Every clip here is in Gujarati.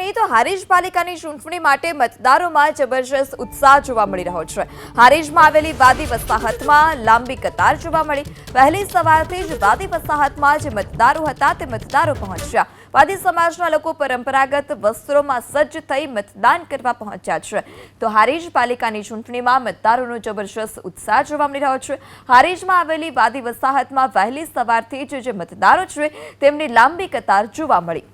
ચૂંટણી તો હારીજ પાલિકાની ચૂંટણી માટે મતદારોમાં જબરજસ્ત ઉત્સાહ જોવા મળી રહ્યો છે। હારીજમાં આવેલી વાદી વસાહતમાં લાંબી કતાર જોવા મળી। વહેલી સવારથી જ વાદી વસાહતમાં જે મતદારો હતા તે મતદારો પહોંચ્યા। વાદી સમાજના લોકો પરંપરાગત વસ્ત્રોમાં સજ્જ થઈ મતદાન કરવા પહોંચ્યા છે। તો હારીજ પાલિકાની ચૂંટણીમાં મતદારોનો જબરજસ્ત ઉત્સાહ જોવા મળી રહ્યો છે। હારીજમાં આવેલી વાદી વસાહતમાં વહેલી સવારથી જ જે મતદારો છે તેમની લાંબી કતાર જોવા મળી।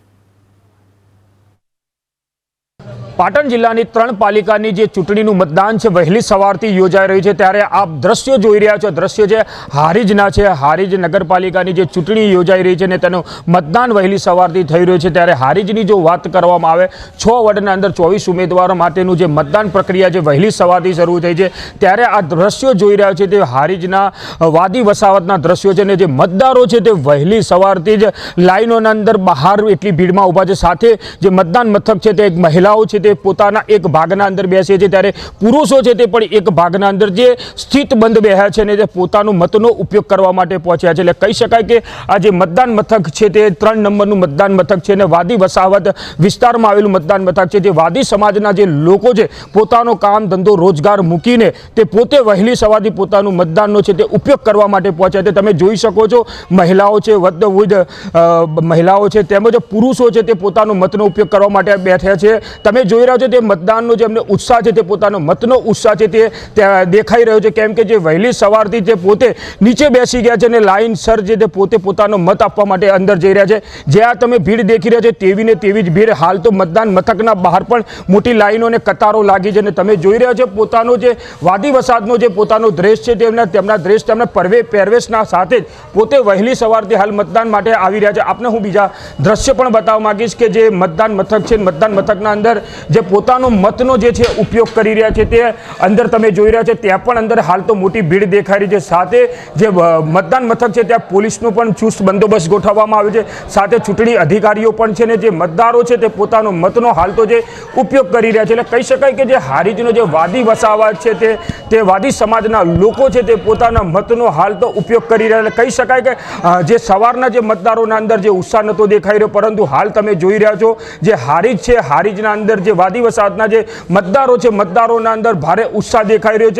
પાટણ જિલ્લાની 3 પાલિકાની જે ચૂંટણીનું મતદાન છે વહેલી સવારથી યોજાઈ રહ્યું છે, ત્યારે આપ દ્રશ્યો જોઈ રહ્યા છો। દ્રશ્ય જે હારીજના છે, હારીજ નગરપાલિકાની જે ચૂંટણી યોજાઈ રહી છે ને તેનું મતદાન વહેલી સવારથી થઈ રહ્યું છે। ત્યારે હારીજની જો વાત કરવામાં આવે 6 વોર્ડના અંદર 24 ઉમેદવારો માટેનું જે મતદાન પ્રક્રિયા જે વહેલી સવારથી શરૂ થઈ છે, ત્યારે આ દ્રશ્યો જોઈ રહ્યા છે તે હારીજના વાદી વસાવતના દ્રશ્યો છે ને જે મતદારો છે તે વહેલી સવારથી જ લાઈનોના અંદર બહાર એટલી ભીડમાં ઊભા છે। સાથે જે મતદાન મથક છે તે એક મહિલાઓ છે તે પોતાના એક ભાગના અંદર બેસે છે, ત્યારે પુરુષો છે તે પણ એક ભાગના અંદર જે સ્થિત બંધ બેહ્યા છે ને તે પોતાનું મતનો ઉપયોગ કરવા માટે પહોંચ્યા છે। એટલે કહી શકાય કે આ જે મતદાન મથક છે તે 3 નંબરનું મતદાન મથક છે ને વાદી વસાવત વિસ્તારમાં આવેલું મતદાન મથક છે। જે વાદી સમાજના જે લોકો છે પોતાનો કામ ધંધો રોજગાર મૂકીને તે પોતે વહેલી સવારથી પોતાનું મતદાનનો છે તે ઉપયોગ કરવા માટે પહોંચ્યા છે। તમે જોઈ શકો છો મહિલાઓ છે, વૃદ્ધ મહિલાઓ છે તેમજ પુરુષો છે તે પોતાનો મતનો ઉપયોગ કરવા માટે બેઠ્યા છે। તમે જોઈ રહ્યા છો તે મતદાનનો જે એમને ઉત્સાહ છે તે પોતાનો મતનો ઉત્સાહ છે તે દેખાઈ રહ્યો છે, કેમ કે જે વહેલી સવારથી જે પોતે નીચે બેસી ગયા છે અને લાઈનસર જે તે પોતે પોતાનો મત આપવા માટે અંદર જઈ રહ્યા છે। જ્યાં તમે ભીડ દેખી રહ્યા છો તેવી ને તેવી જ ભીડ હાલ તો મતદાન મથકના બહાર પણ મોટી લાઈનો અને કતારો લાગી છે અને તમે જોઈ રહ્યા છો પોતાનો જે વાદી વસાહતનો જે પોતાનો ડ્રેસ છે તેમના ડ્રેસ તેમના પહેરવેશના સાથે જ પોતે વહેલી સવારથી હાલ મતદાન માટે આવી રહ્યા છે। આપને હું બીજા દ્રશ્ય પણ બતાવવા માંગીશ કે જે મતદાન મથક છે, મતદાન મથકના અંદર જે પોતાનો મતનો જે છે ઉપયોગ કરી રહ્યા છે તે અંદર તમે જોઈ રહ્યા છો ત્યાં પણ અંદર હાલ તો મોટી ભીડ દેખાઈ રહી છે। સાથે જે મતદાન મથક છે ત્યાં પોલીસનો પણ ચુસ્ત બંદોબસ્ત ગોઠવવામાં આવ્યો છે। સાથે ચૂંટણી અધિકારીઓ પણ છે ને જે મતદારો છે તે પોતાનો મતનો હાલ તો જે ઉપયોગ કરી રહ્યા છે। એટલે કહી શકાય કે જે હારીજનો જે વાદી વસાવત છે તે વાદી સમાજના લોકો છે તે પોતાના મતનો હાલ તો ઉપયોગ કરી રહ્યા। એટલે કહી શકાય કે જે સવારના જે મતદારોના અંદર જે ઉત્સાહ નહોતો દેખાઈ રહ્યો, પરંતુ હાલ તમે જોઈ રહ્યા છો જે હારીજ છે, હારીજના અંદર જે વાદી વસાહતના જે મતદારો છે મતદારોના અંદર ભારે ઉત્સાહ દેખાઈ રહ્યો છે।